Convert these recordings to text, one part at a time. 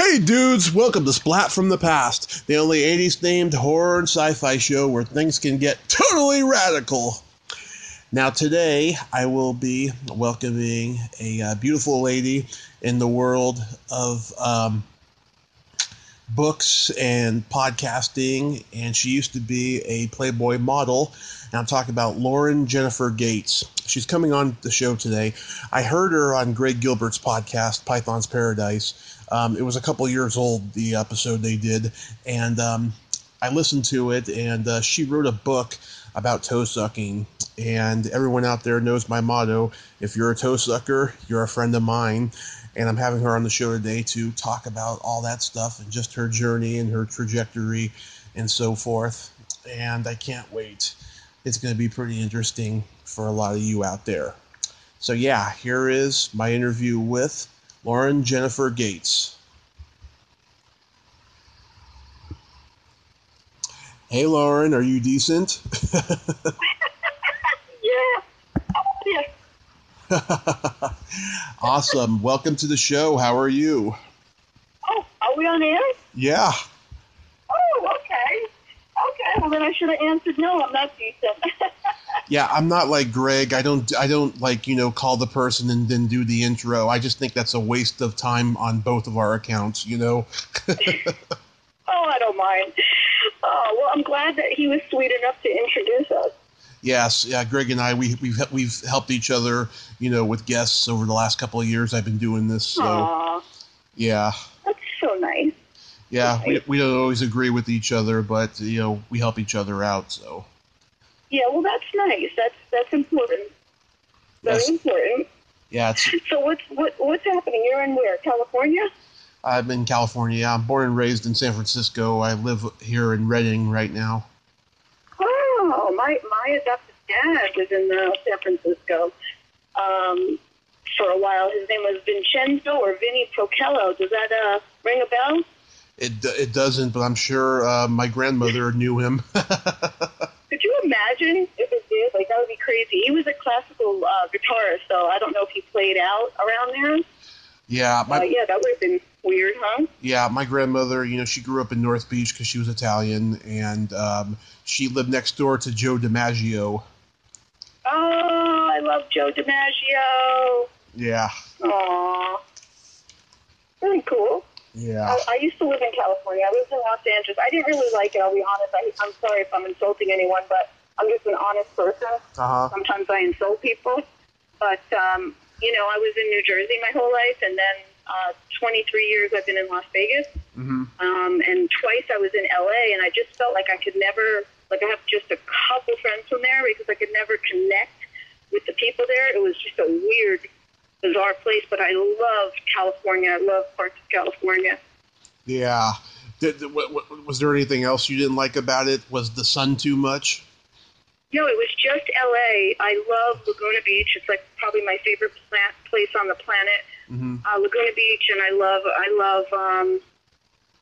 Hey dudes, welcome to Splat from the Past, the only 80s themed horror and sci-fi show where things can get totally radical. Now today I will be welcoming a beautiful lady in the world of books and podcasting, and she used to be a Playboy model, and I'm talking about Lauren Jenifer Gates. She's coming on the show today. I heard her on Greg Gilbert's podcast, Python's Paradise. It was a couple years old, the episode they did, and I listened to it, and she wrote a book about toe sucking, and everyone out there knows my motto: if you're a toe sucker, you're a friend of mine. And I'm having her on the show today to talk about all that stuff and just her journey and her trajectory and so forth. And I can't wait. It's going to be pretty interesting for a lot of you out there. So yeah, here is my interview with Lauren Jenifer Gates. Hey Lauren, are you decent? Yeah. Awesome. Welcome to the show. How are you? Oh, are we on air? Yeah. Oh, okay. Okay, well then I should have answered no, I'm not decent. Yeah, I'm not like Greg. I don't like, call the person and then do the intro. I just think that's a waste of time on both of our accounts, Oh, I don't mind. Oh, well, I'm glad that he was sweet enough to introduce us. Yes, yeah, Greg and I, we've helped each other, with guests over the last couple of years. I've been doing this, so Aww. Yeah. That's so nice. Yeah, we don't always agree with each other, but we help each other out. So. Yeah, well, that's nice. That's important. Very important. Yeah. So what's happening? You're in where? California? I'm in California. I'm born and raised in San Francisco. I live here in Redding right now. Oh, my adopted dad was in San Francisco for a while. His name was Vincenzo or Vinny Prochello. Does that ring a bell? It doesn't, but I'm sure my grandmother knew him. Could you imagine if it did? Like, that would be crazy. He was a classical guitarist, so I don't know if he played out around there. Yeah. Yeah, that would have been weird, huh? Yeah, my grandmother, she grew up in North Beach because she was Italian, and she lived next door to Joe DiMaggio. Oh, I love Joe DiMaggio. Yeah. Aw. Very cool. Yeah. I used to live in California. I lived in Los Angeles. I didn't really like it, I'll be honest. I'm sorry if I'm insulting anyone, but I'm just an honest person. Uh-huh. Sometimes I insult people. But, I was in New Jersey my whole life, and then 23 years I've been in Las Vegas. Mm-hmm. And twice I was in L.A., and I just felt like I could never, I have just a couple friends from there because I could never connect with the people there. It was just a weird, bizarre place, but I love California. I love parts of California. Yeah. Was there anything else you didn't like about it? Was the sun too much? No, it was just L.A. I love Laguna Beach. It's like probably my favorite place on the planet. Mm-hmm. Laguna Beach, and I love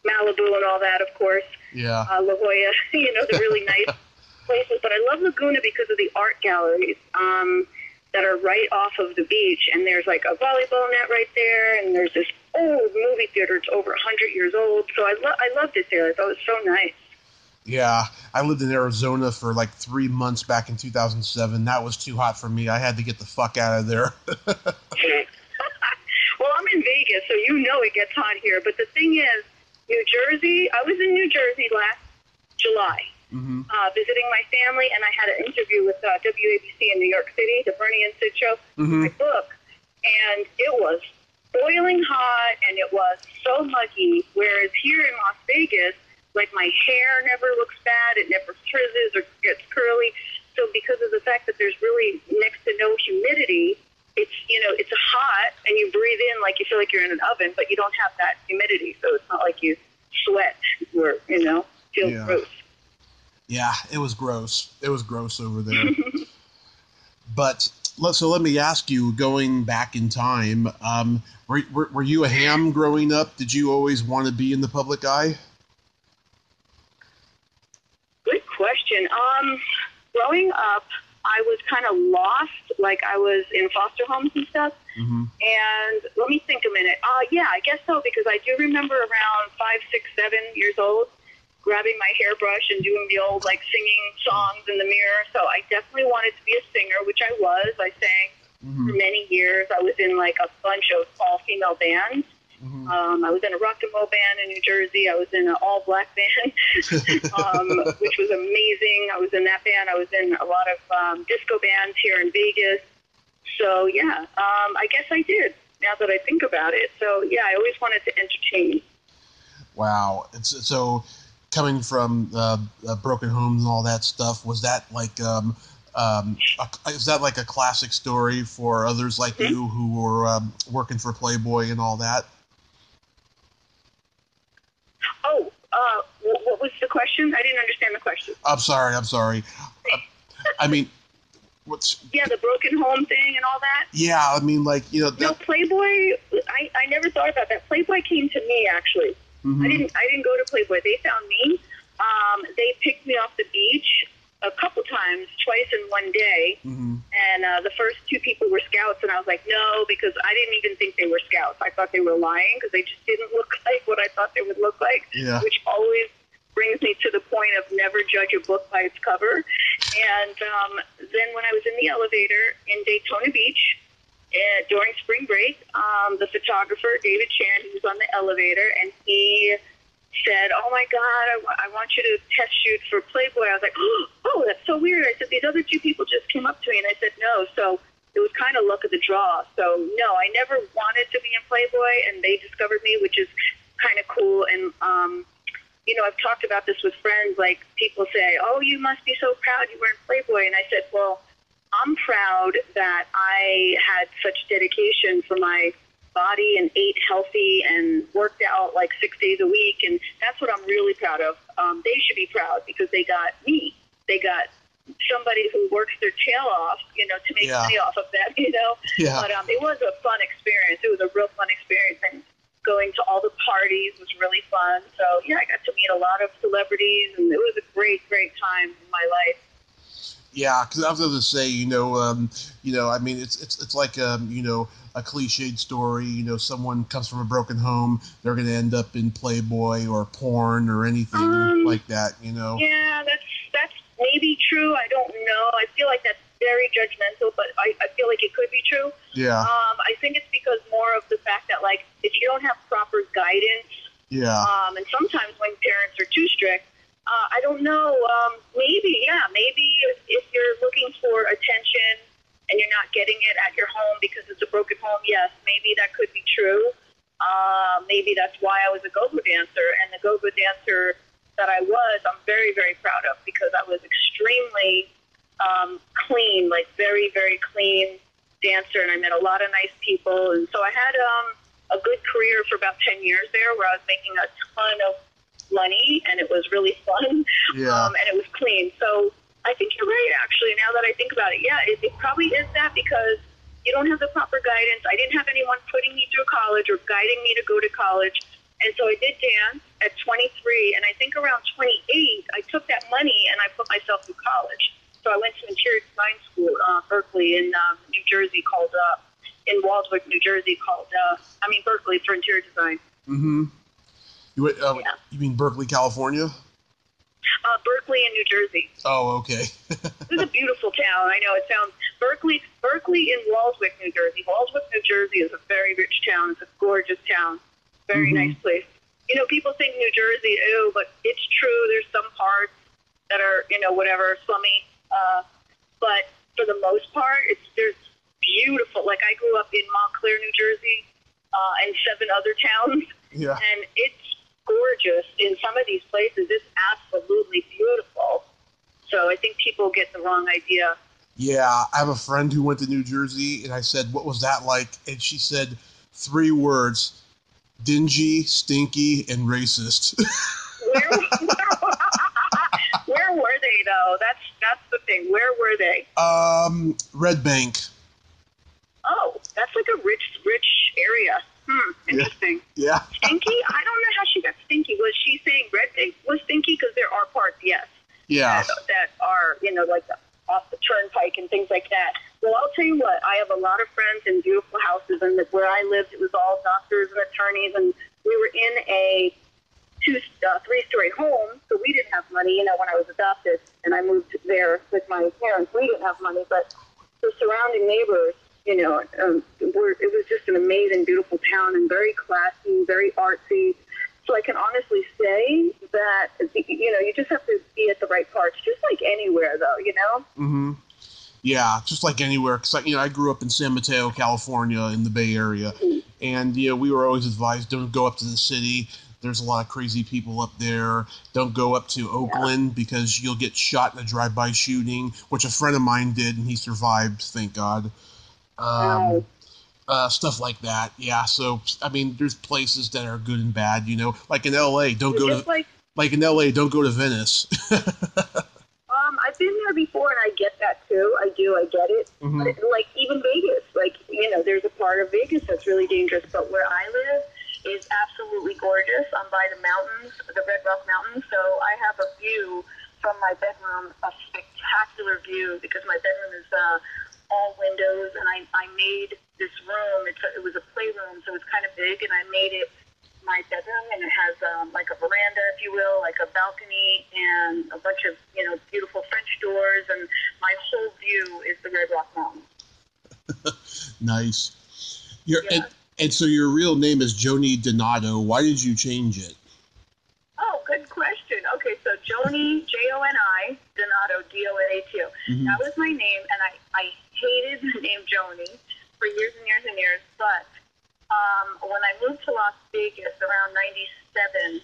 Malibu and all that, of course. Yeah. La Jolla, the really nice places. But I love Laguna because of the art galleries that are right off of the beach. And there's like a volleyball net right there, and there's this old movie theater. It's over 100 years old. So I love this area. I thought it was so nice. Yeah, I lived in Arizona for like 3 months back in 2007. That was too hot for me. I had to get the fuck out of there. Well, I'm in Vegas, so it gets hot here. But the thing is, New Jersey, I was in New Jersey last July, visiting my family, and I had an interview with WABC in New York City, the Bernie and Sid show, my book. And it was boiling hot, and it was so muggy, whereas here in Las Vegas, like, my hair never looks bad, it never frizzes or gets curly. So because of the fact that there's really next to no humidity, it's hot, and you breathe in like you feel like you're in an oven, but you don't have that humidity, so it's not like you sweat or, feel gross. Yeah, it was gross. It was gross over there. But, so let me ask you, going back in time, were you a ham growing up? Did you always want to be in the public eye? Good question. Growing up, I was kind of lost, like I was in foster homes and stuff. And let me think a minute. Yeah, I guess so, because I do remember around 5, 6, 7 years old, grabbing my hairbrush and doing the old, like, singing songs in the mirror. So I definitely wanted to be a singer, which I was. I sang for many years. I was in, like, a bunch of all-female bands. I was in a rock and roll band in New Jersey. I was in an all-black band, which was amazing. I was in that band. I was in a lot of disco bands here in Vegas. So, yeah, I guess I did, now that I think about it. So, yeah, I always wanted to entertain. Wow. So, coming from broken homes and all that stuff, was that like is that like a classic story for others like you who were working for Playboy and all that? Oh, what was the question? I didn't understand the question. I'm sorry. I mean, yeah, the broken home thing and all that? Yeah, I mean, like, you know... No, Playboy, I never thought about that. Playboy came to me, actually. I didn't go to Playboy. They found me. They picked me off the beach a couple times, twice in one day. And the first 2 people were scouts, and I was like, no, because I didn't even think they were scouts. I thought they were lying, because they just didn't look like what I thought they would look like, which always brings me to the point of never judge a book by its cover. And then when I was in the elevator in Daytona Beach during spring break, the photographer, David Chan, he was on the elevator, and he said, oh, my God, I want you to test shoot for Playboy. I was like, oh, that's so weird. I said, these other 2 people just came up to me, and I said no. So it was kind of luck of the draw. So, no, I never wanted to be in Playboy, and they discovered me, which is kind of cool. And, you know, I've talked about this with friends. Like, people say, oh, you must be so proud you were in Playboy. And I said, well, I'm proud that I had such dedication for my body and ate healthy and worked out like 6 days a week. And that's what I'm really proud of. They should be proud because they got me. They got somebody who works their tail off, you know, to make money off of that, you know. But it was a fun experience. It was a real fun experience. And going to all the parties was really fun. So, yeah, I got to meet a lot of celebrities, and it was a great, great time in my life. Yeah, because I was going to say, you know, I mean, it's like, you know, a cliched story. You know, someone comes from a broken home, they're going to end up in Playboy or porn or anything like that. You know. Yeah, that's maybe true. I don't know. I feel like that's very judgmental, but I feel like it could be true. Yeah. I think it's because more of the fact that, like, if you don't have proper guidance, and sometimes when parents are too strict, I don't know, maybe if you're looking for attention and you're not getting it at your home because it's a broken home, yes, maybe that could be true. Maybe that's why I was a go-go dancer, and the go-go dancer that I was, I'm very, very proud of, because I was extremely clean, like very, very clean dancer, and I met a lot of nice people, and so I had a good career for about 10 years there, where I was making a ton of money, and it was really fun, and it was clean. So I think you're right, actually, now that I think about it. Yeah, it probably is that, because you don't have the proper guidance. I didn't have anyone putting me through college or guiding me to go to college, and so I did dance at 23, and I think around 28, I took that money and I put myself through college. So I went to interior design school, Berkeley, in New Jersey, in Waldwick, New Jersey, Berkeley for interior design. You mean Berkeley, California? Berkeley in New Jersey. Oh, okay. It's a beautiful town. I know it sounds... Berkeley in Waldwick, New Jersey. Waldwick, New Jersey is a very rich town. It's a gorgeous town. Very nice place. You know, people think New Jersey, ew, but it's true. There's some parts that are, you know, whatever, slummy. But for the most part, there's beautiful. Like, I grew up in Montclair, New Jersey, and 7 other towns. Yeah. And it's gorgeous in some of these places. It's absolutely beautiful. So I think people get the wrong idea. Yeah, I have a friend who went to New Jersey, and I said, what was that like? And she said 3 words: dingy, stinky, and racist. Where were they, though? That's the thing. Where were they? Red Bank. Oh, that's like a rich area. Interesting. Yeah. Stinky? I don't know how she got stinky. Was she saying Red Bank was stinky? Because there are parts, yes. Yeah. That are, you know, like off the turnpike and things like that. Well, I'll tell you what, I have a lot of friends in beautiful houses, and where I lived, it was all doctors and attorneys, and we were in a three-story home, so we didn't have money, when I was adopted, and I moved there with my parents. We didn't have money, but the surrounding neighbors, it was just an amazing, beautiful town, and very classy, very artsy. So I can honestly say that, you just have to be at the right parts, just like anywhere, though, Mm-hmm. Yeah, just like anywhere, because I grew up in San Mateo, California, in the Bay Area, and we were always advised, don't go up to the city. There's a lot of crazy people up there. Don't go up to Oakland because you'll get shot in a drive-by shooting, which a friend of mine did, and he survived, thank God. Stuff like that, yeah. So there's places that are good and bad, like in L.A. Don't go to Venice. I've been there before, and I get that too. I get it. Mm-hmm. But, even Vegas, there's a part of Vegas that's really dangerous. But where I live is absolutely gorgeous. I'm by the mountains, the Red Rock Mountains, so I have a view from my bedroom, a spectacular view, because my bedroom is all windows, and I made this room. It was a playroom, so it's kind of big, and I made it my bedroom, and it has like a veranda, if you will, like a balcony, and a bunch of beautiful French doors, and my whole view is the Red Rock Mountains. Nice. And so your real name is Joni Donato. Why did you change it? Oh, good question. Okay, so Joni, Joni, Donato, Donato. Mm-hmm. That was my name, and I hated the name Joni for years and years and years, but when I moved to Las Vegas around 97,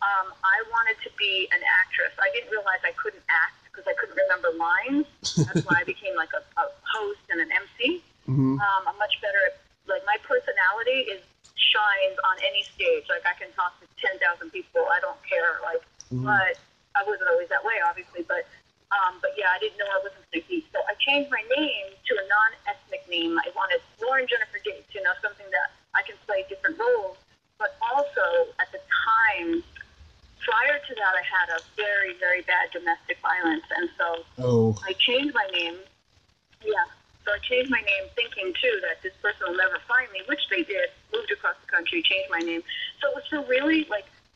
I wanted to be an actress. I didn't realize I couldn't act because I couldn't remember lines. That's why I became like a host and an MC. Mm-hmm. I'm much better at, my personality shines on any stage. I can talk to 10,000 people. I don't care. But I wasn't always that way, obviously. But yeah, I didn't know I wasn't sneaky. So I changed my name to a non-ethnic name. I wanted Lauren Jenifer Gates, something that I can play different roles. But also, at the time, prior to that, I had a very, very bad domestic violence. And so I changed my name. Yeah. So I changed my name thinking, too, that this person will never find me, which they did. Moved across the country, changed my name. So it was for really,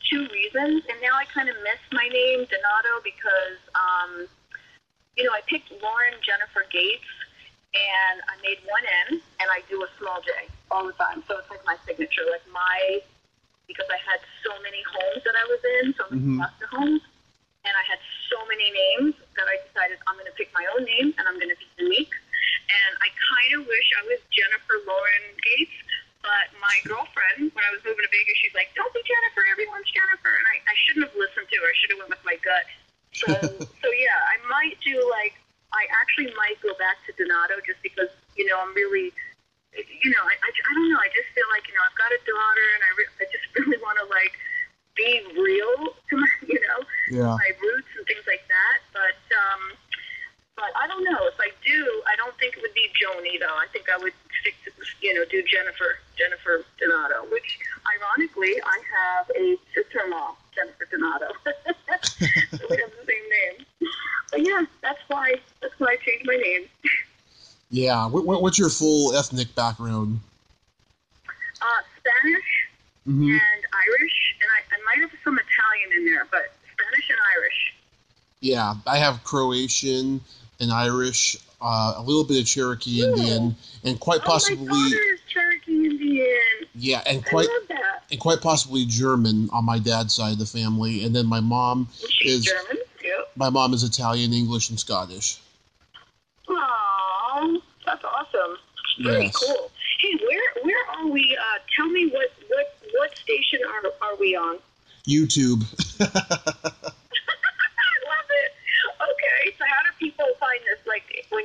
two reasons. And now I kind of miss my name, Donato, because, I picked Lauren Jenifer Gates, and I made one N, and I do a small J all the time. So it's like my signature, because I had so many homes that I was in, so many foster homes, and I had so many names that I decided I'm going to pick my own name, and I'm going to be unique. And I kind of wish I was Jennifer Lauren Gates, but my girlfriend, when I was moving to Vegas, she's like, don't be Jennifer, everyone's Jennifer. And I shouldn't have listened to her. I should have went with my gut. So yeah, I might do, I actually might go back to Donato just because, I'm really, I don't know. I just feel like, I've got a daughter, and I just really want to, be real to my, my roots and things like that. But I don't know. If I do, I don't think it would be Joni, though. I think I would stick to, do Jennifer Donato, which, ironically, I have a sister-in-law, Jennifer Donato. So we have the same name. But yeah, that's why I changed my name. Yeah. What's your full ethnic background? Spanish and Irish, and I might have some Italian in there, but Spanish and Irish. Yeah, I have Croatian and Irish, a little bit of Cherokee Indian, and quite possibly. My daughter's Cherokee Indian. Yeah, and I love that. And quite possibly German on my dad's side of the family, and then my mom She's German. Yep. My mom is Italian, English, and Scottish. Aww, that's awesome. Very cool. Hey, where are we? Tell me what station are we on? YouTube. I love it. Okay, so how do people find this? When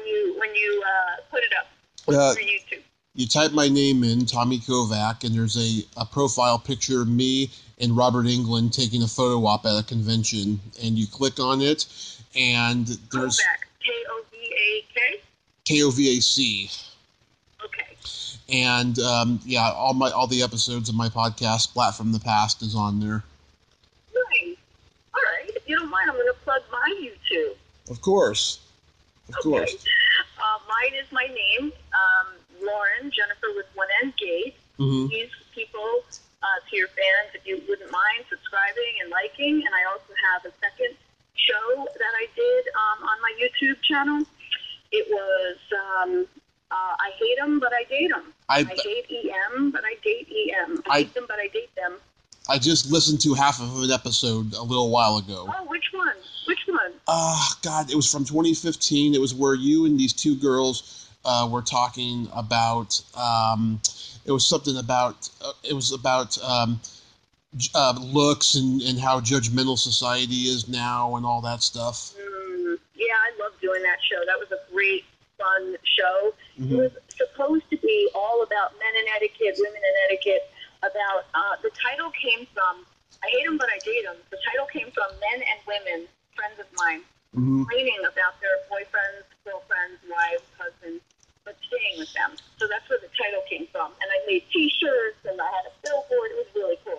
you put it up on YouTube. You type my name in, Tommy Kovac, and there's a profile picture of me and Robert Englund taking a photo op at a convention, and you click on it, and there's Kovac, K-O-V-A-K? K-O-V-A-C. Okay. And all the episodes of my podcast, Splat from the Past, is on there. Nice. All right. If you don't mind, I'm going to plug my YouTube. Of course. Of course. Okay. Mine is my name, Lauren Jenifer with one N Gates. These people, to your fans, if you wouldn't mind subscribing and liking. And I also have a second show that I did on my YouTube channel. It was I hate them, but I date them. I hate EM, but I date EM. I hate them, but I date them. I just listened to half of an episode a little while ago. Oh, which one? Which one? God, it was from 2015. It was where you and these two girls were talking about. It was something about. It was about looks and how judgmental society is now and all that stuff. Yeah, I love doing that show. That was a great, fun show. It was supposed to be all about men and etiquette, women and etiquette. About the title came from I hate them, but I date them. The title came from men and women, friends of mine, complaining about their boyfriends, girlfriends, wives, husbands, but staying with them. So that's where the title came from. And I made T-shirts, and I had a billboard. It was really cool.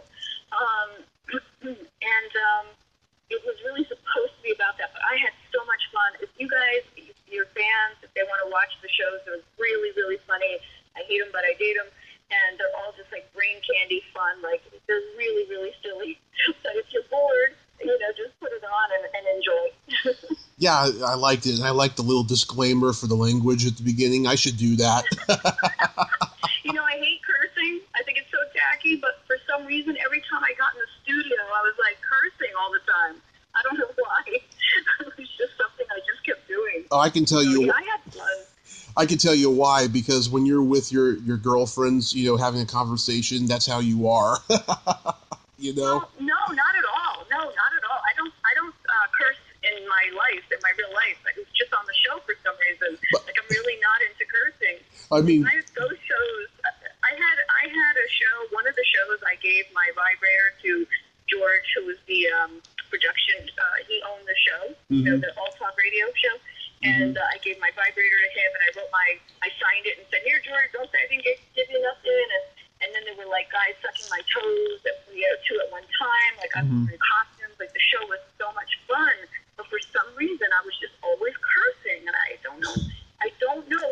It was really supposed to be about that, but I had so much fun. If you guys, your fans, if they want to watch the shows, they're really, really funny. I hate them, but I date them. And they're all just like brain candy fun. Like, they're really, really silly. But if you're bored, just put it on and enjoy. Yeah, I liked it. And I liked the little disclaimer for the language at the beginning. I should do that. I hate cursing. I think it's so tacky. But for some reason, every time I got in the studio, I was like cursing all the time. I don't know why. It was just something I just kept doing. Oh, I can tell you. I had fun. I can tell you why, because when you're with your girlfriends, having a conversation, that's how you are. Well, no, not at all. No, not at all. I don't curse in my life, in my real life. It's just on the show for some reason. Like, I'm really not into cursing. I mean, those shows. I had a show. One of the shows, I gave my vibrator to George, who was the production. He owned the show, the All Talk Radio show. And I gave my vibrator to him, and I signed it and said, "Here, George, don't say I didn't give you nothing." And then there were like guys sucking my toes, two at one time. Like, I was wearing costumes. Like, the show was so much fun, but for some reason, I was just always cursing, and I don't know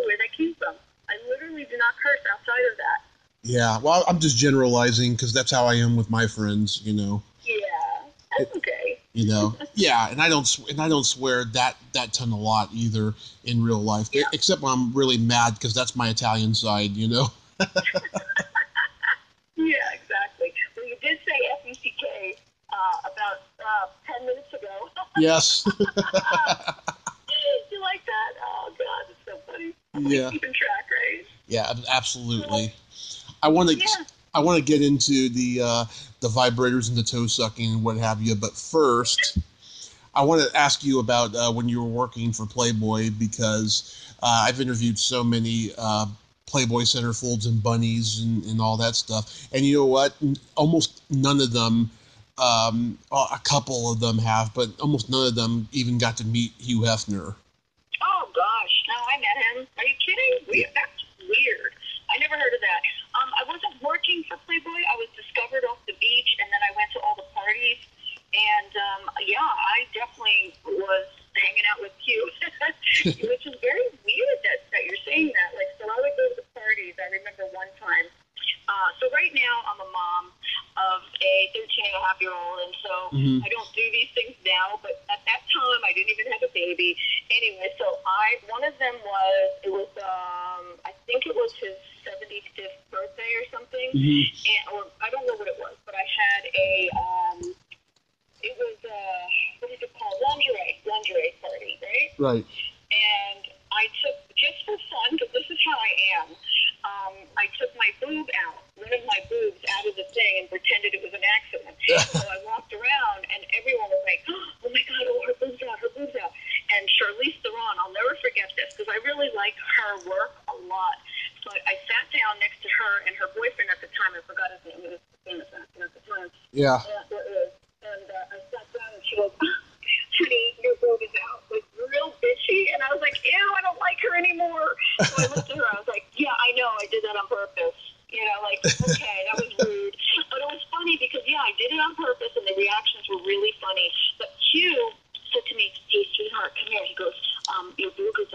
where that came from. I literally do not curse outside of that. Yeah, well, I'm just generalizing because that's how I am with my friends. Yeah, that's okay. Yeah, and I don't swear that ton a lot either in real life, except when I'm really mad because that's my Italian side. Yeah, exactly. Well, you did say F-U-C-K about 10 minutes ago. Yes. You like that? Oh, God, it's so funny. Yeah. Keeping track, right? Yeah, absolutely. I want to get into the vibrators and the toe sucking and what have you, but first, I want to ask you about when you were working for Playboy, because I've interviewed so many Playboy centerfolds and bunnies and all that stuff. And you know what? Almost none of them, a couple of them have, but almost none of them even got to meet Hugh Hefner. Oh, gosh. No, I met him. Are you kidding? That's weird. I never heard of that. I wasn't working for Playboy. I was discovered off the beach, and then I went to all the parties. And, I definitely was hanging out with Hugh, which is very weird that you're saying that. Like, so I would go to the parties. I remember one time. So right now I'm a mom of a 13-and-a-half-year-old, and so I don't do these things now, but at that time I didn't even have a baby. Anyway, so one of them was, I think it was his 75th birthday or something, or I don't know what it was, but I had it was what is it called? Lingerie party, right? Right. And I took, just for fun, because this is how I am, I took my boob out, one of my boobs out of the thing, and pretended it was an accident. So I walked around, and everyone was like, "Oh my God, her boob's out, her boob's out." And Charlize Theron, I'll never forget this, because I really liked her work a lot. So I sat down next to her and her boyfriend at the time. I forgot his name. He was famous actor at the time. Yeah. And I sat down, and she goes, "Honey, your boob is out." Like, real bitchy. And I was like, "Ew, I don't like her anymore." So I looked at her. I was like, "Yeah, I know. I did that on purpose." Okay, that was rude. But it was funny because, I did it on purpose, and the reactions were really funny. But Hugh said to me, "Hey, sweetheart, come here." He goes, "Your boob is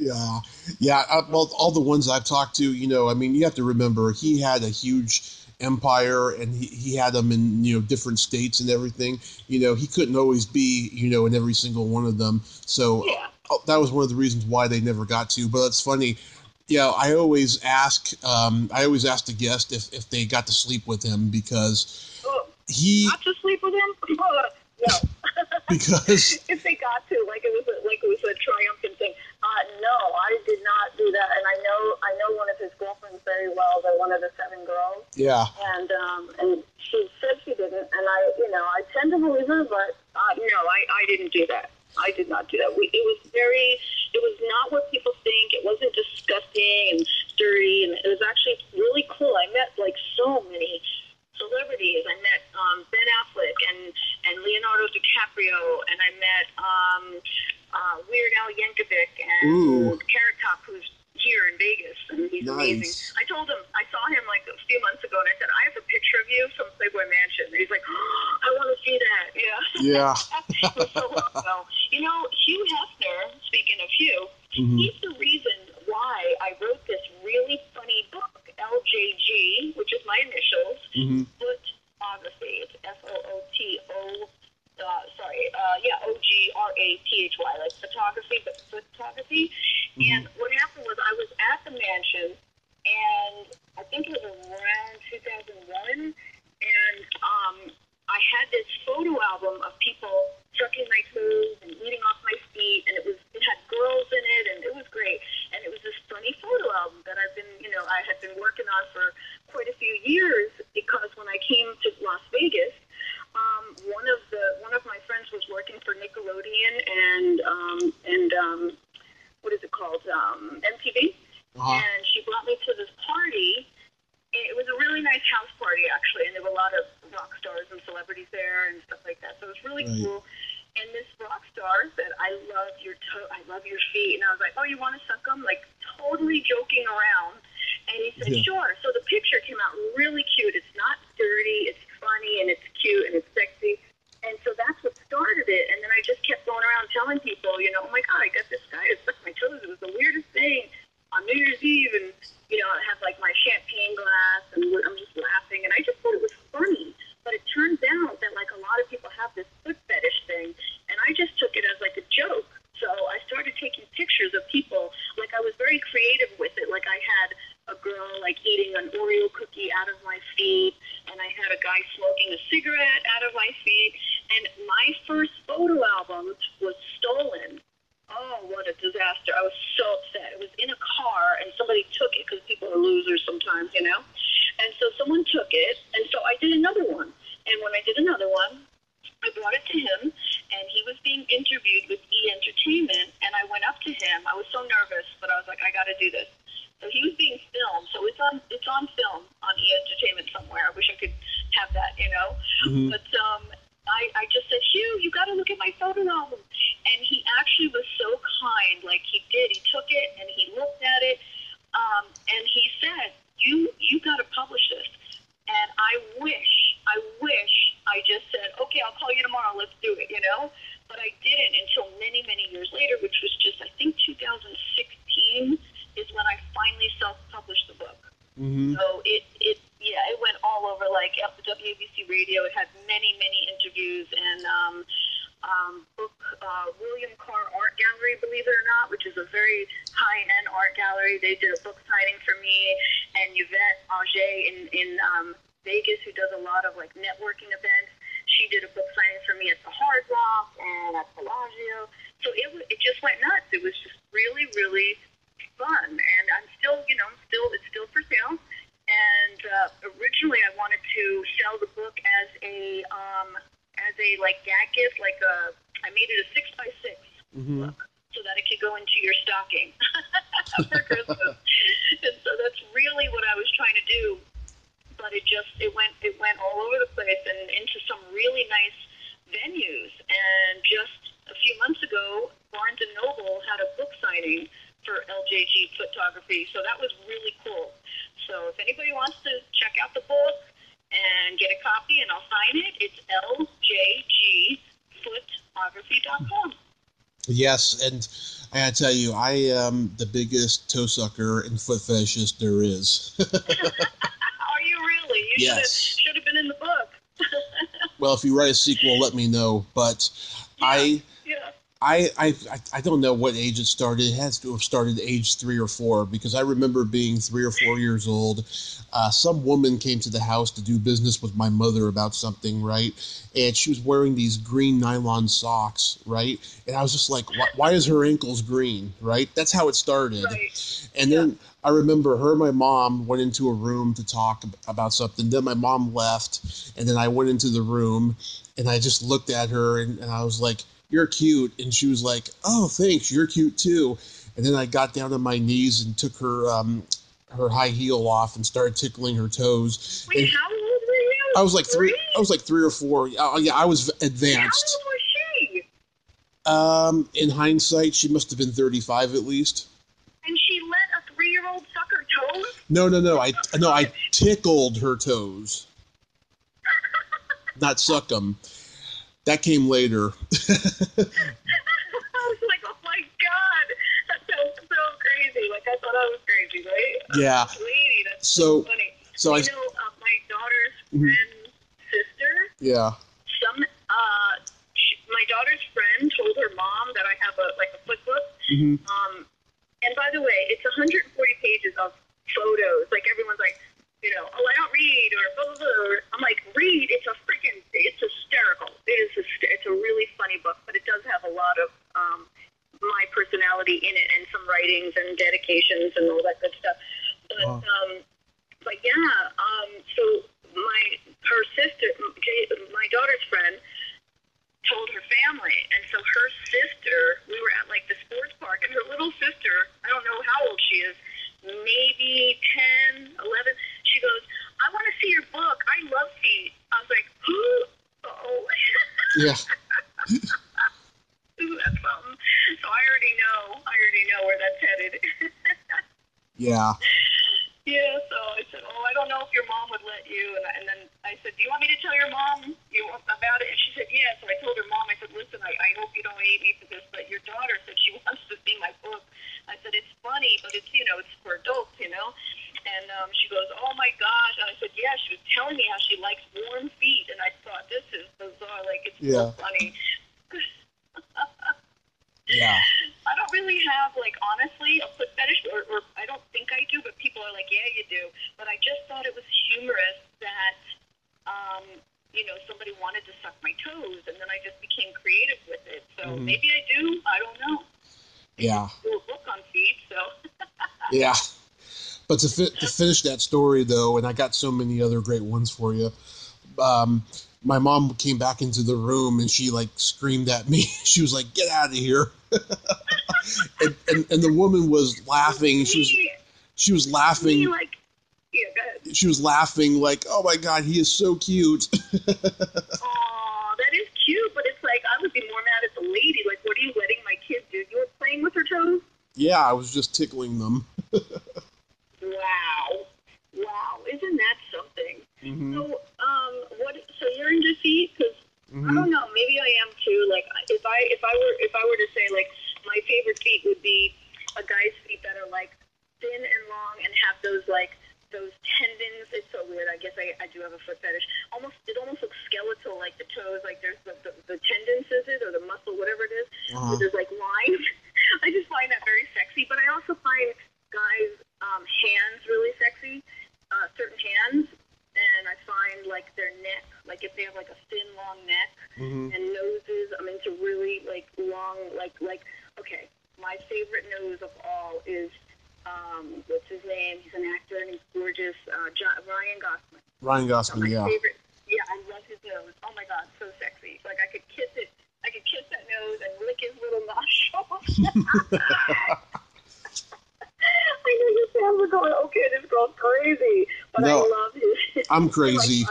Yeah, yeah. Well, all the ones I've talked to, I mean, you have to remember he had a huge empire, and he had them in different states and everything. He couldn't always be in every single one of them. So Yeah. that was one of the reasons why they never got to. But it's funny. Yeah, I always ask. I always ask the guest if they got to sleep with him because he not to sleep with him. No. because if they got to, like it was a triumphant thing. No, I did not do that, and I know one of his girlfriends very well. They're one of the 7 girls. Yeah. And she said she didn't, and I tend to believe her, but no, I didn't do that. I did not do that. It was not what people think. It wasn't disgusting and dirty, and it was actually really cool. I met like so many celebrities. I met Ben Affleck and Leonardo DiCaprio, and I met Weird Al Yankovic and Carrot Top, who's here in Vegas, and he's amazing. I told him, I saw him like a few months ago, and I said, I have a picture of you from Playboy Mansion. And he's like, I want to see that. Yeah. It was so long ago. Hugh Hefner, speaking of Hugh, he's the reason why I wrote this really funny book, LJG, which is my initials, Photography. It's Photophathy, like photography, but photography. And what happened was I was at the mansion, and I think it was around 2001, and I had this photo album of people sucking my toes and eating off my feet, and it had girls in it, and it was great. And it was this funny photo album that I had been working on for quite a few years, because when I came to Las Vegas, one of my friends was working for Nickelodeon and what is it called, MTV, and she brought me to this party. It was a really nice house party, actually, and there were a lot of rock stars and celebrities there and stuff like that. So it was really cool. And this rock star said, I love your feet. And I was like, oh, you want to suck them? Like, totally joking around. And he said, sure. So the picture came out really cute. It's not dirty. It's funny, and it's cute, and it's sexy. And so that's what started it. And then I just kept going around telling people, oh, my God, I got this guy to suck my toes. It was the weirdest thing on New Year's Eve. And, I have, like, my champagne glass, and I'm just laughing. And I just thought it was funny. But it turns out that, like, a lot of people have this foot fetish thing. And I just took it as, like, a joke. So I started taking pictures of people. Like, I was very creative with it. Like, I had a girl, like, eating an Oreo cookie out of my feet. And I had a guy smoking a cigarette out of my feet. And my first photo album was stolen. Oh, what a disaster. I was so upset. It was in a car, and somebody took it, because people are losers sometimes, And so someone took it, and so I did another one. And when I did another one, I brought it to him, and he was being interviewed with E! Entertainment, and I went up to him. I was so nervous, but I was like, I got to do this. So he was being filmed, so it's on film on E! Entertainment somewhere. I wish I could have that, But I just said, Hugh, you got to look at my photo album. And he actually was so kind, like he did. He took it, and he looked at it, and he said, you got to publish this. And I wish I just said, okay, I'll call you tomorrow, let's do it, But I didn't until many, many years later, which was just, I think, 2016 is when I finally self-published the book. So it went all over, like, WABC Radio. It had many, many interviews, and William Carr Art Gallery, believe it or not, which is a very high-end art gallery. They did a book signing for me, and Yvette Auger in Vegas, who does a lot of, like, networking events, she did a book signing for me at the Hard Rock and at Bellagio. So it just went nuts. It was just really, really fun, and I'm still, it's still for sale. And originally, I wanted to sell the book as a like gag gift, like I made it a 6x6 book, so that it could go into your stocking for Christmas. And so that's really what I was trying to do. But it went all over the place and into some really nice venues. And just a few months ago, Barnes & Noble had a book signing for LJG Photography, so that was really cool. So if anybody wants to check out the book and get a copy, and I'll sign it, it's ljgphotography.com. Yes, and I gotta tell you, I am the biggest toe sucker and foot fetishist there is. Are you really? You Yes. should have been in the book. Well, if you write a sequel, let me know. But Yeah. I don't know what age it started. It has to have started age 3 or 4 because I remember being 3 or 4 years old. Some woman came to the house to do business with my mother about something, right? And she was wearing these green nylon socks, right? And I was just like, why is her ankles green, right? That's how it started. Right. And then I remember her and my mom went into a room to talk about something. Then my mom left, and then I went into the room, and I just looked at her, and I was like, "You're cute." And she was like, "Oh, thanks, you're cute too." And then I got down on my knees and took her high heel off and started tickling her toes. Wait, And how old were you? I was like 3. I was like 3 or 4. Yeah, I was advanced. How old was she? In hindsight, she must have been 35 at least. And she let a 3-year-old suck her toes? No. I tickled her toes, not suck them. That came later. I was like, oh my God, that sounds so crazy. Like, I thought I was crazy, right? Yeah. Lady, that's so funny. So my daughter's friend's sister. Yeah. My daughter's friend told her mom that I have a foot book. Mm-hmm. And by the way, it's 140 pages of photos. Like, everyone's like, oh, I don't read, or blah, blah, blah. I'm like, read. It's hysterical. It's a really funny book, but it does have a lot of my personality in it, and some writings and dedications and all that good stuff. But yeah, so her sister, my daughter's friend, told her family, and so her sister, we were at like the sports park, and her little sister, I don't know how old she is, maybe 10, 11, she goes, I want to see your book. I love feet. I was like, oh. Yeah. That's something. So I already know where that's headed. Yeah. Yeah, so I said, I don't know if your mom would let you. And then I said, do you want me to tell your mom about it? And she said, yeah. So I told her mom, I said, listen, I hope you don't hate me for this, but your daughter said she wants to see my book. I said, it's funny, but it's, it's for adults, And she goes, oh my gosh. And I said, yeah, she was telling me how she likes warm feet. And I thought, this is bizarre. Like, it's so funny. Yeah. I don't really have, honestly, a foot fetish, or I don't think I do, but people are like, yeah, you do. But I just thought it was humorous that, somebody wanted to suck my toes, and then I just became creative with it. So maybe I do. I don't know. Yeah. I do a book on feet, so. Yeah. But to finish that story, though, and I got so many other great ones for you, my mom came back into the room and she screamed at me. She was like, "Get out of here!" and the woman was laughing. She was laughing. Yeah, go ahead. She was laughing like, "Oh my God, he is so cute." Aw, that is cute, but it's like I would be more mad at the lady. Like, what are you letting my kid do? You were playing with her toes? Yeah, I was just tickling them. Wow, isn't that something? Mm-hmm. So you're into feet? Because I don't know, maybe I am too. Like, if I were to say, like, my favorite feet would be a guy's feet that are thin and long and have those tendons. It's so weird. I guess I do have a foot fetish. It almost looks skeletal, like the toes. Like, there's the tendons, is it, or the muscle, whatever it is. So there's lines. I just find that very sexy. But I also find guys' hands really sexy. Certain hands, and I find their neck, if they have a thin, long neck and noses. I'm into really long, okay. My favorite nose of all is what's his name? He's an actor and he's gorgeous. Ryan Gosling. Ryan Gosling, my favorite. Yeah, I love his nose. Oh my God, so sexy. Like, I could kiss it. I could kiss that nose and lick his little nostrils. I know your fans are going, okay, this girl's crazy, but no, I love his. I'm crazy.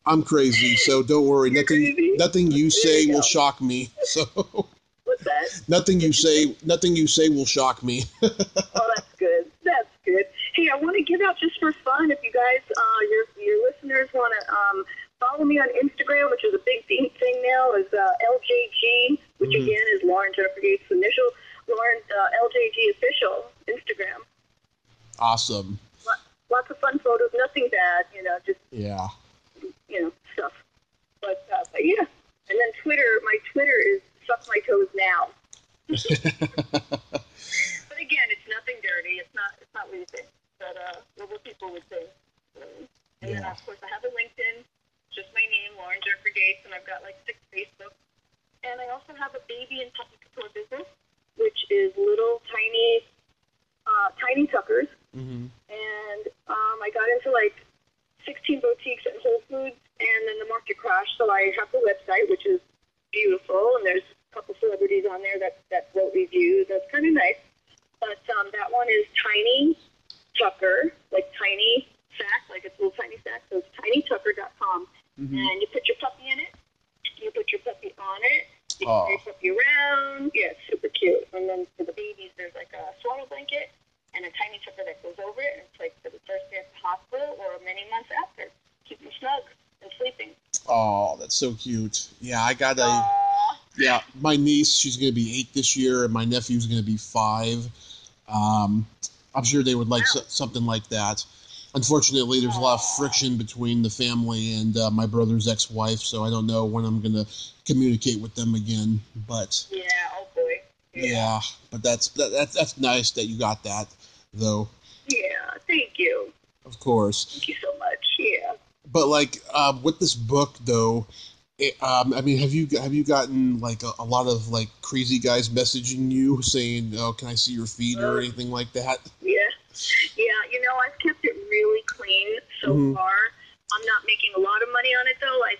I'm crazy, so don't worry. Nothing you say will shock me. So. What's that? Nothing you say will shock me. Oh, that's good. That's good. Hey, I want to give out just for fun. If you guys, your listeners want to follow me on Instagram, which is a big thing now, is LJG which again is Lauren Jenifer Gates, initial Lauren LJG official Instagram. Awesome. Lots of fun photos, nothing bad, just stuff. But yeah, and then Twitter. My Twitter is Suck My Toes Now. But again, it's nothing dirty. It's not what you think. But what people would think. And then of course I have a LinkedIn, just my name, Lauren Jenifer Gates, and I've got like 6 Facebook. And I also have a baby and puppy couture business, which is little tiny tuckers. And I got into like 16 boutiques at Whole Foods, and then the market crashed. So I have the website, which is beautiful, and there's a couple celebrities on there that wrote reviews. That's kind of nice. But that one is Tiny Tucker, like tiny sack, like it's a little tiny sack. So it's tinytucker.com. And you put your puppy in it. You put your puppy on it. You can your puppy around. Yeah, it's super cute. And then for the babies, there's like a swaddle blanket and a tiny tucker that goes over it. And it's like for the first day at the hospital or many months after. Keep them snug and sleeping. Oh, that's so cute. Yeah, I got my niece, she's going to be 8 this year, and my nephew's going to be 5. I'm sure they would like something like that. Unfortunately, there's a lot of friction between the family and my brother's ex-wife, so I don't know when I'm going to communicate with them again. But yeah, oh boy. Yeah, but that's nice that you got that, though. Yeah, thank you. Of course. Thank you so much. Yeah. But like with this book, though, I mean, have you gotten like a lot of like crazy guys messaging you saying, "Oh, can I see your feet?" or anything like that? Yeah. I've kept it really clean so far. I'm not making a lot of money on it, though. I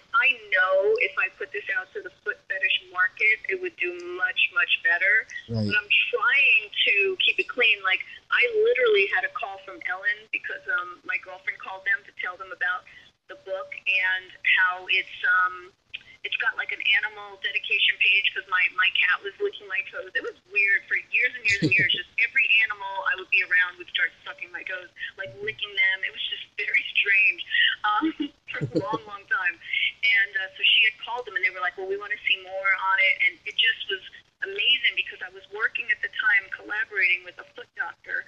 know if I put this out to the foot fetish market, it would do much, much better. Right. But I'm trying to keep it clean. Like, I literally had a call from Ellen because my girlfriend called them to tell them about the book and how it's got like an animal dedication page because my cat was licking my toes. It was weird for years and years and years. Just every animal I would be around would start sucking my toes, like licking them. It was just very strange for a long, long time. And so she had called them, and they were like, well, we want to see more on it. And it just was amazing because I was working at the time collaborating with a foot doctor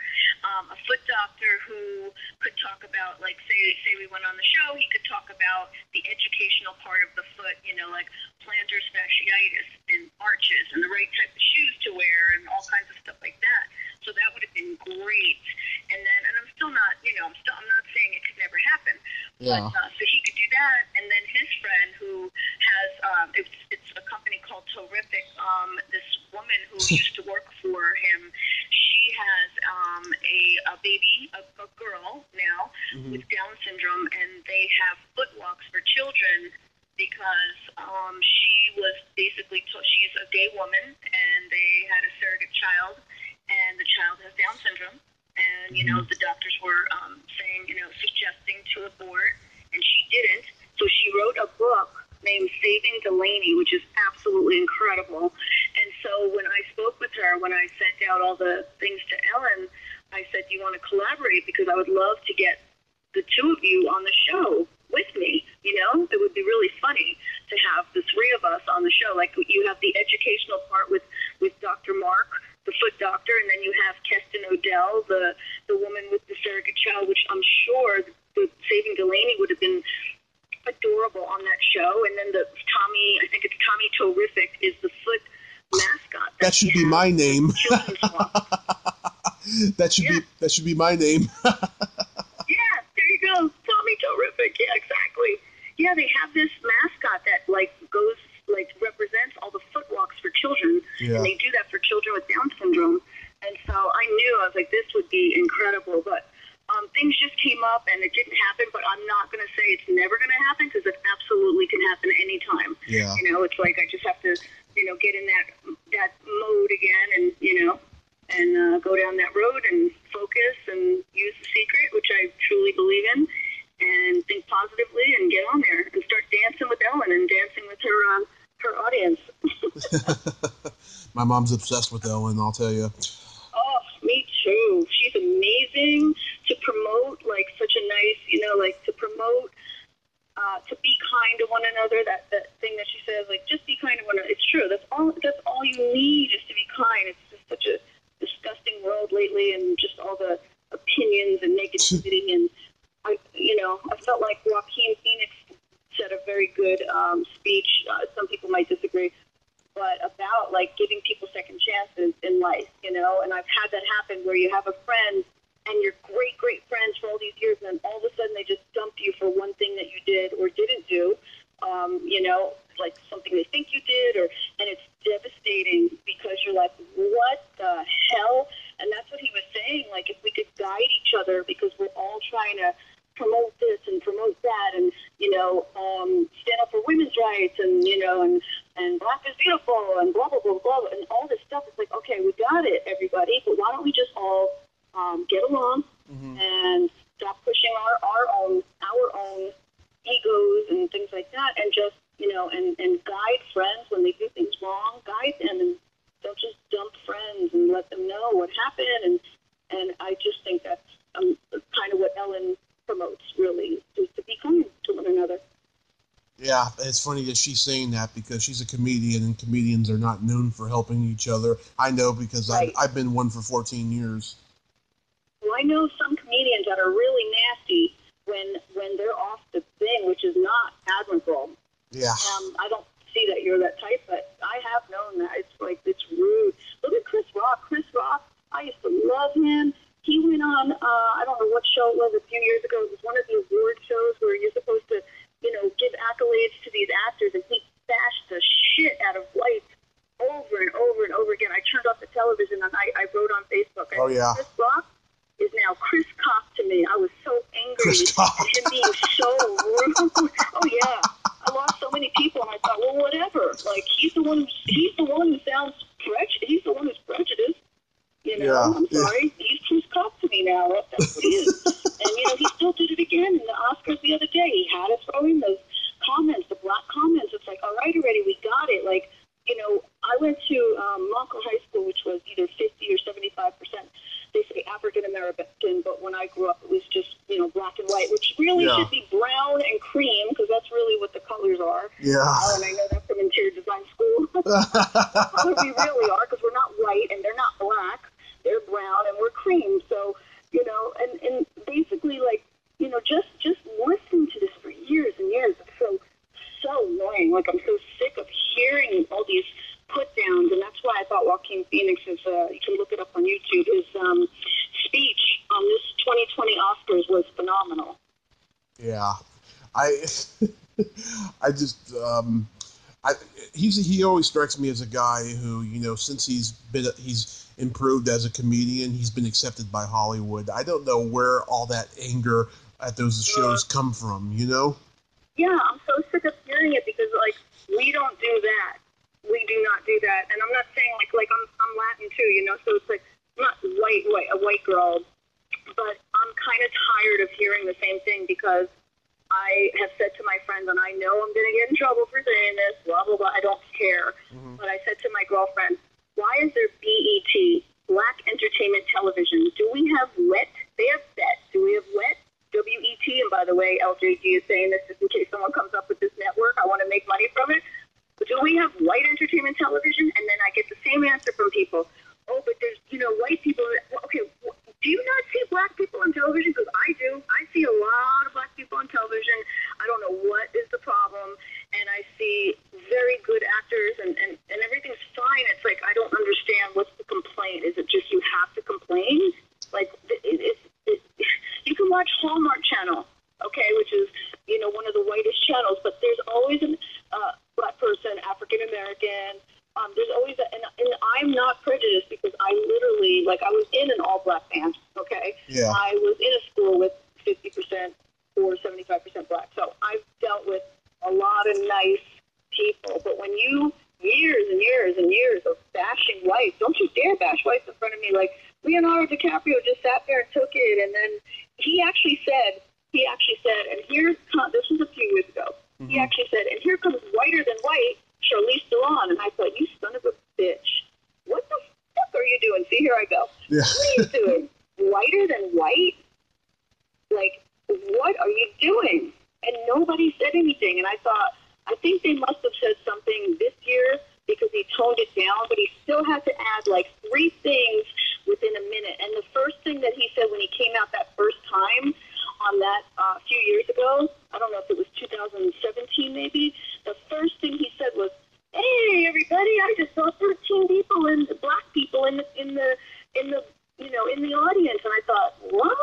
who could talk about, like, say we went on the show, he could talk about the educational part of the foot, like plantar fasciitis and arches and the right type of shoes to wear and all kinds of stuff like that. So that would have been great. And I'm still not, I'm not saying it could never happen. Yeah. But so he could do that. And then his friend who has, it's a company called Throwback, this woman who used to work for him, she has a baby, a girl now with Down syndrome, and they have foot walks for children because she was basically she's a gay woman, and they had a surrogate child, and the child has Down syndrome. And, the doctors were saying, suggesting to abort, and she didn't. So she wrote a book named Saving Delaney, which is absolutely incredible. And so when I spoke with her, when I sent out all the things to Ellen, I said, do you want to collaborate? Because I would love to get the two of you on the show with me. It would be really funny to have the three of us on the show. Like, you have the educational part with Dr. Mark, the foot doctor, and then you have Keston Odell, the woman with the surrogate child, which I'm sure the Saving Delaney would have been adorable on that show. And then I think it's Tommy Terrific is the foot mascot. That should be my name. That should be my name. Yeah, there you go. Tommy Terrific. Yeah, exactly. Yeah, they have this mascot that represents all the foot walks for children. Yeah. And they do that for children with Down syndrome. And so I was like, this would be incredible. But things just came up and it didn't happen, but I'm not going to say it's never going to happen because it absolutely can happen anytime. Yeah. It's like I just have to, get in that mode again and go down that road and focus and use the secret, which I truly believe in, and think positively and get on there and start dancing with Ellen and dancing with her audience. My mom's obsessed with Ellen, I'll tell you. Oh, me too. She's amazing to promote, like such a nice, to promote, to be kind to one another. That thing that she says, like, just be kind to one another. It's true. That's all you need is to be kind. It's just such a disgusting world lately, and just all the opinions and negativity. And I felt like Joaquin Phoenix said a very good speech. Some people might disagree, but about like giving people second chances in life, and I've had that happen where you have a friend and you're great friends for all these years, and then all of a sudden they just dump you for one thing that you did or didn't do, like something they think you did, and it's devastating because you're like, what the hell? And that's what he was saying. Like, if we could guide each other, because we're all trying to promote this and promote that, and stand up for women's rights, and and black is beautiful, and blah blah blah blah, and all this stuff. It's like, okay, we got it, everybody, but why don't we just all get along and stop pushing our own egos and things like that, and just and guide friends when they do things wrong, guide them, and don't just dump friends and let them know what happened. And I just think that's kind of what Ellen promotes, really, is to be kind to one another. Yeah, it's funny that she's saying that because she's a comedian, and comedians are not known for helping each other. I know because Right. I've been one for 14 years. Well, I know some comedians that are really nasty when they're off the thing, which is not admirable. Yeah. I don't see that you're that type, but I have known that. It's like, it's rude. Look at Chris Rock. Chris Rock, I used to love him. He went on, I don't know what show it was a few years ago. It was one of the award shows where you're supposed to, give accolades to these actors, and he bashed the shit out of whites over and over and over again. I turned off the television, and I wrote on Facebook. Oh, yeah. Chris Rock is now Chris Cock to me. I was so angry Chris Cock. at him being so rude. Oh, yeah. I lost so many people, and I thought, well, whatever. Like, he's the one who sounds prejudiced. He's the one who's prejudiced. Yeah. I'm sorry. He's Chris Cock to me now. That's what he is. And, he still did it again in the Oscars the other day. He had to throw in those comments, the black comments. It's like, all right, already, we got it. Like, I went to Montclair High School, which was either 50 or 75%, they say African American, but when I grew up, it was just, black and white, which really should be brown and cream, because that's really what the colors are. Yeah. And I know that from interior design school. That's what we really are, because we're not white and they're not black. They're brown and we're cream. So, and basically, like, just listen to this for years and years. It's so annoying. Like, I'm so sick of hearing all these put downs, and that's why I thought Joaquin Phoenix's, you can look it up on YouTube, his speech on this 2020 Oscars was phenomenal. Yeah. He always strikes me as a guy who, since he's improved as a comedian, he's been accepted by Hollywood. I don't know where all that anger at those shows come from, Yeah, I'm so sick of hearing it, because, like, we don't do that. We do not do that. And I'm not saying, like I'm Latin too, so it's like, I'm not a white girl, but I'm kind of tired of hearing the same thing, because I have said to my friends, and I know I'm going to get in trouble for saying this, blah, blah, blah, I don't care. But I said to my girlfriend, why is there BET, Black Entertainment Television? Do we have WET? They have BET. Do we have WET? WET, and by the way, LJG is saying this just in case someone comes up with this network. I want to make money from it. But do we have white entertainment television? And then I get the same answer from people. Oh, but there's, white people. Okay, do you not see black people on television? Because I do. I see a lot of black people on television. I don't know what is the problem. And I see very good actors, and everything's fine. It's like, I don't understand what's the complaint. Is it just you have to complain? Like, you can watch Hallmark Channel, okay, which is, one of the whitest channels, but there's always a black person, African American. There's always and I'm not prejudiced, because I literally, like, I was in an all-black band, okay? Yeah. I was in a school with 50% or 75% black, so I've dealt with a lot of nice people, but when you, years and years and years of bashing whites, don't you dare bash whites in front of me. Like, Leonardo DiCaprio just sat there and took it, and then he actually said, and this was a few years ago, he actually said, and here comes whiter than white, Charlize Theron. And I thought, you son of a bitch, what the fuck are you doing? See, here I go. Yeah. What are you doing? Whiter than white? Like, what are you doing? and nobody said anything. And I thought, I think they must have said something this year because he toned it down, but he still had to add like 3 things within a minute. And the first thing that he said when he came out that first time on that few years ago, I don't know if it was 2017 maybe, the first thing he said was, "Hey everybody, I just saw 13 people and black people in the in the audience." And I thought, what?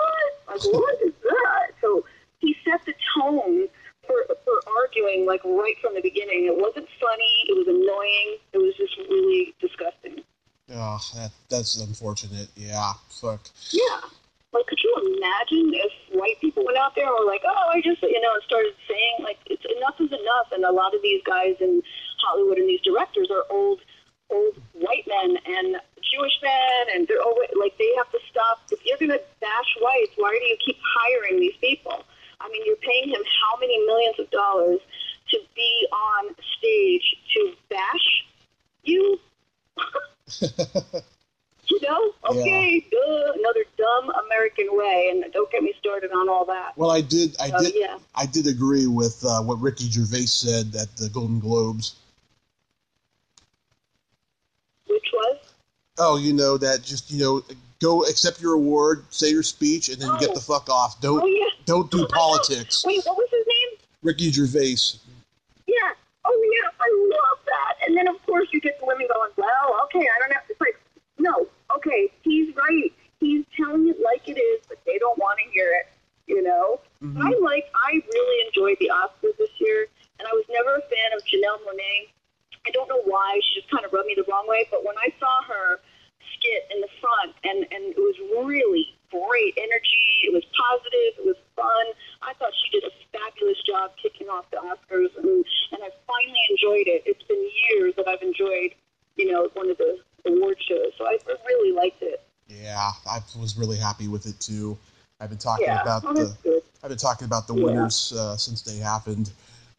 Like, what is that? So he set the tone for arguing like right from the beginning. It wasn't funny. It was annoying. It was just really disgusting. Oh, that's unfortunate. Yeah, fuck. Yeah. Like, could you imagine if white people went out there and were like, "Oh, I just," and started saying, like, it's enough is enough. And a lot of these guys in Hollywood and these directors are old white men and Jewish men, and they're always, like, they have to stop. If you're going to bash whites, why do you keep hiring these people? I mean, you're paying him how many millions of dollars to be on stage to bash you? Okay, duh, another dumb American way, and don't get me started on all that. Well, I did agree with what Ricky Gervais said at the Golden Globes. Which was? Oh, that just go accept your award, say your speech, and then get the fuck off. Don't do politics. Wait, what was his name? Ricky Gervais. Yeah. Oh yeah, I love that. And then of course you get the women going, "Well, okay, I don't have." It's like, no, okay, he's right. He's telling it like it is, but they don't want to hear it, Mm-hmm. I really enjoyed the Oscars this year, and I was never a fan of Janelle Monáe. I don't know why. She just kind of rubbed me the wrong way, but when I saw her skit in the front, and it was really great energy, it was positive, it was fun. I thought she did a fabulous job kicking off the Oscars, and I finally enjoyed it. It's been years that I've enjoyed, one of the award shows, so I really liked it. Yeah, I was really happy with it too. I've been talking about the winners since they happened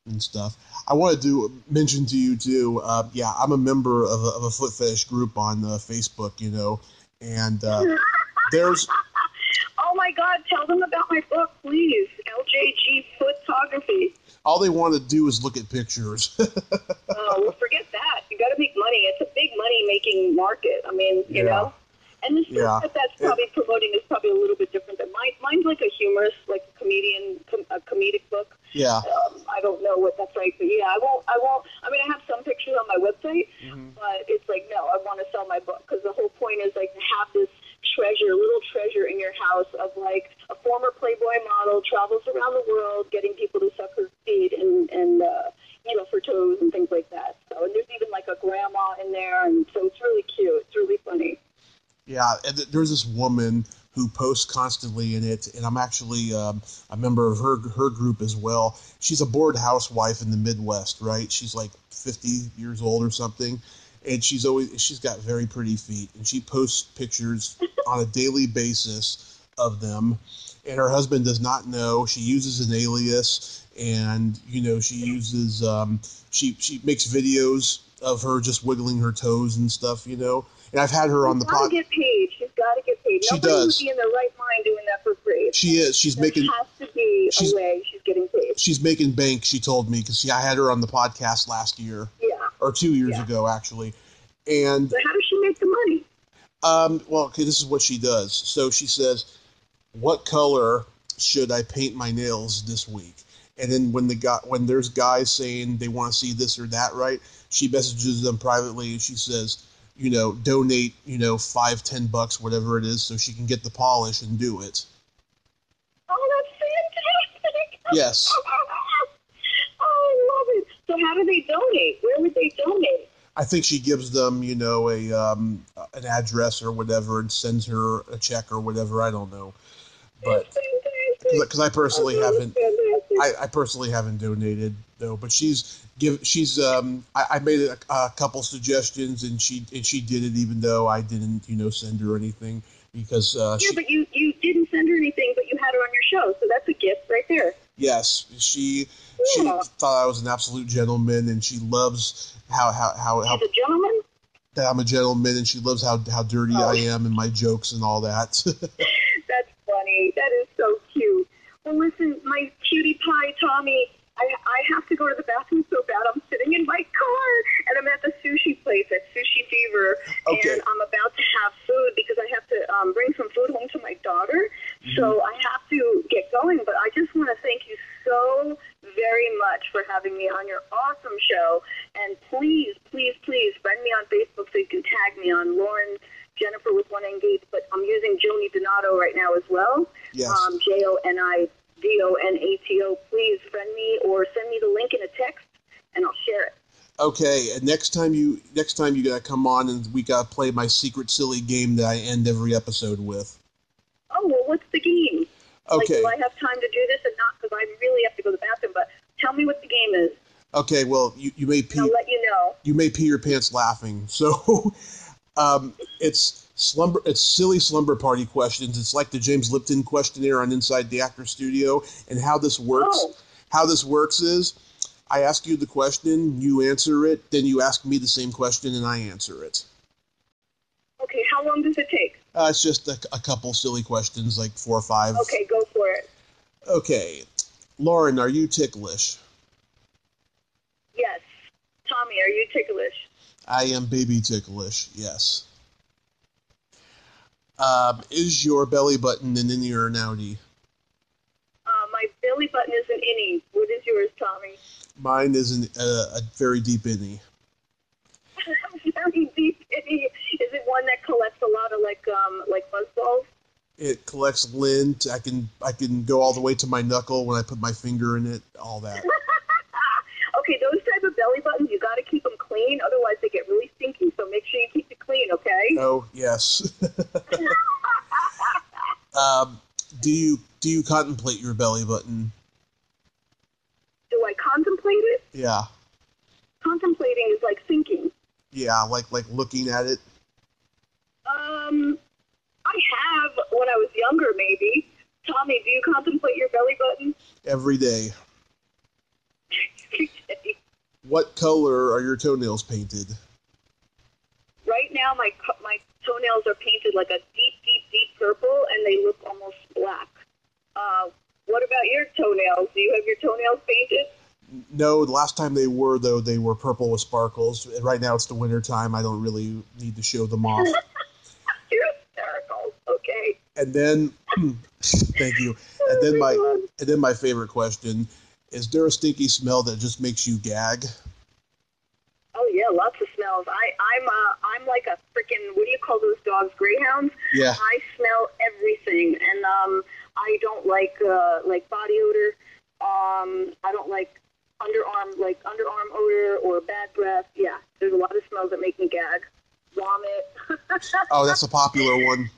and stuff. I wanted to mention to you too. I'm a member of a foot fetish group on Facebook. And there's. Oh my God! Tell them about my book, please. LJG Photography. All they want to do is look at pictures. Oh, well, forget that. You got to make money. It's a big money-making market. I mean, you know. And the stuff that's probably promoting is probably a little bit different than mine. Mine's like a humorous, like a comedic book. Yeah. I don't know what that's like, but yeah, I won't. I mean, I have some pictures on my website, but it's like, no, I want to sell my book because the whole point is like to have this little treasure in your house of like a former Playboy model travels around the world getting people to suck her feet and for toes and things like that. So, and there's even like a grandma in there, and so it's really cute. It's really funny. Yeah, and there's this woman who posts constantly in it, and I'm actually a member of her group as well. She's a bored housewife in the Midwest, right? She's like 50 years old or something, and she's got very pretty feet, and she posts pictures on a daily basis of them, and her husband does not know. She uses an alias, and she uses she makes videos of her just wiggling her toes and stuff, And I've had her on the pod. She's got to get paid. She's got to get paid. Nobody would be in their right mind doing that for free. She is. There has to be a way she's getting paid. She's making bank, she told me, because I had her on the podcast last year. Yeah. Or 2 years ago, actually. And so how does she make the money? Well, okay, this is what she does. So she says, "What color should I paint my nails this week?" And then when there's guys saying they want to see this or that, right? She messages them privately and she says, donate, $5-10, whatever it is, so she can get the polish and do it. Oh, that's fantastic! Yes. Oh, I love it. So how do they donate? Where would they donate? I think she gives them, an address or whatever and sends her a check or whatever. I don't know, but because I personally haven't. I personally haven't donated though, but I made a couple suggestions and she did it even though I didn't send her anything because but you didn't send her anything, but you had her on your show, so that's a gift right there. Yes, she thought I was an absolute gentleman, and she loves how she's a gentleman. That I'm a gentleman, and she loves how dirty I am and my jokes and all that. That's funny. That is so cute. Well, listen, my cutie pie, Tommy. I have to go to the bathroom so bad. I'm sitting in my car, and I'm at the sushi place at Sushi Fever, and I'm about to have food because I have to bring some food home to my daughter. So I have to get going, but I just want to thank you so very much for having me on your awesome show. And please, please, please friend me on Facebook so you can tag me on Lauren Jenifer with one N Gates, but I'm using Joni Donato right now as well. Yes. JONIDONATO. Please friend me or send me the link in a text, and I'll share it. Okay, and next time you gotta come on, and we gotta play my secret silly game that I end every episode with. Oh, well, what's the game? Okay. Like, do I have time to do this or not? Because I really have to go to the bathroom. But tell me what the game is. Okay, well, you may pee. I'll let you know. You may pee your pants laughing. So, it's silly slumber party questions. It's like the James Lipton questionnaire on Inside the Actor Studio. And how this works? Oh. How this works is, I ask you the question, you answer it, then you ask me the same question, and I answer it. Okay, how long does it take? It's just a couple silly questions, like 4 or 5. Okay, go for it. Okay. Lauren, are you ticklish? Yes. Tommy, are you ticklish? I am baby ticklish, yes. Is your belly button an innie or an outie? My belly button is an innie. What is yours, Tommy? Mine is a very deep innie. Very deep innie. Is it one that collects a lot of like buzzballs? It collects lint. I can go all the way to my knuckle when I put my finger in it. All that. Okay, those type of belly buttons, you got to keep them clean. Otherwise, they get really stinky. So make sure you keep it clean, okay? Oh yes. Do you contemplate your belly button? Do I contemplate it? Yeah. Contemplating is like thinking. Yeah, like looking at it. I have when I was younger, maybe. Tommy, do you contemplate your belly button? Every day. Every day. What color are your toenails painted? Right now, my toenails are painted like a deep, deep, deep purple, and they look almost black. What about your toenails? Do you have your toenails painted? No, the last time they were purple with sparkles. Right now it's the winter time. I don't really need to show them off. You're hysterical. Okay. And then, thank you. And then my favorite question: is there a stinky smell that just makes you gag? Oh yeah, lots of smells. I'm like a freaking, what do you call those dogs? Greyhounds. Yeah. I smell everything, and I don't like body odor. I don't like underarm odor or bad breath. Yeah, there's a lot of smells that make me gag. Vomit. Oh, that's a popular one.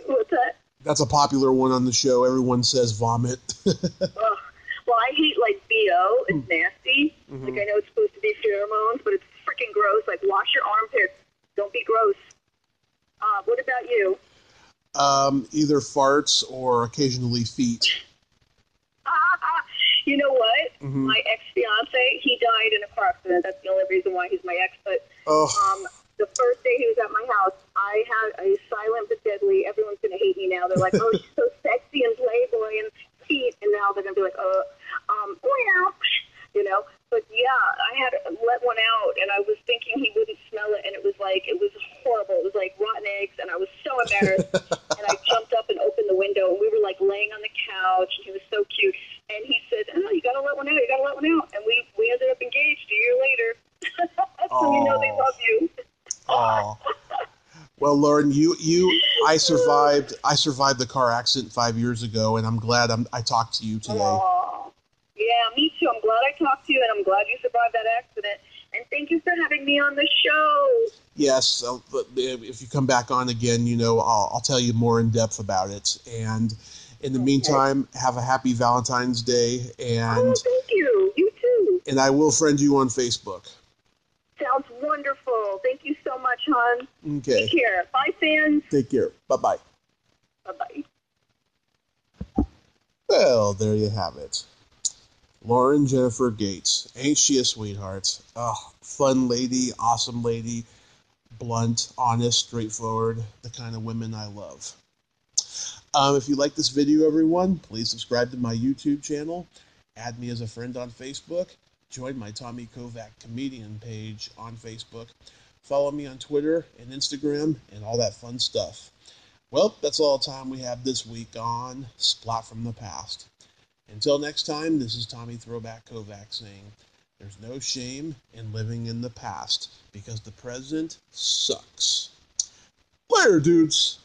What's that? That's a popular one on the show. Everyone says vomit. Well, I hate like BO. It's nasty. Mm-hmm. Like I know it's supposed to be pheromones, but it's freaking gross. Like wash your armpits. Don't be gross. What about you? Either farts or occasionally feet. You know what? Mm-hmm. My ex-fiance, he died in a car accident. That's the only reason why he's my ex. But the first day he was at my house, I had a silent but deadly. Everyone's going to hate me now. They're like, oh, she's so sexy and Playboy and feet. And now they're going to be like, you know. But yeah, I had let one out, and I was thinking he wouldn't smell it, and it was horrible. It was like rotten eggs, and I was so embarrassed. And I jumped up and opened the window, and we were like laying on the couch, and he was so cute. And he said, "Oh, you gotta let one out. You gotta let one out." And we ended up engaged a year later. So you know they love you. Oh. Well, Lauren, I survived the car accident 5 years ago, and I'm glad I talked to you today. Aww. Yeah, me too. I'm glad I talked to you, and I'm glad you survived that accident. And thank you for having me on the show. Yes, if you come back on again, I'll tell you more in depth about it. And in the meantime, have a happy Valentine's Day. And thank you. You too. And I will friend you on Facebook. Sounds wonderful. Thank you so much, hon. Okay. Take care. Bye, fans. Take care. Bye-bye. Bye-bye. Well, there you have it. Lauren Jenifer Gates. Ain't she a sweetheart? Oh, fun lady, awesome lady, blunt, honest, straightforward, the kind of women I love. If you like this video, everyone, please subscribe to my YouTube channel, add me as a friend on Facebook, join my Tommy Kovac comedian page on Facebook, follow me on Twitter and Instagram, and all that fun stuff. Well, that's all the time we have this week on Splat from the Past. Until next time, this is Tommy Throwback Kovac saying, there's no shame in living in the past, because the present sucks. Later, dudes!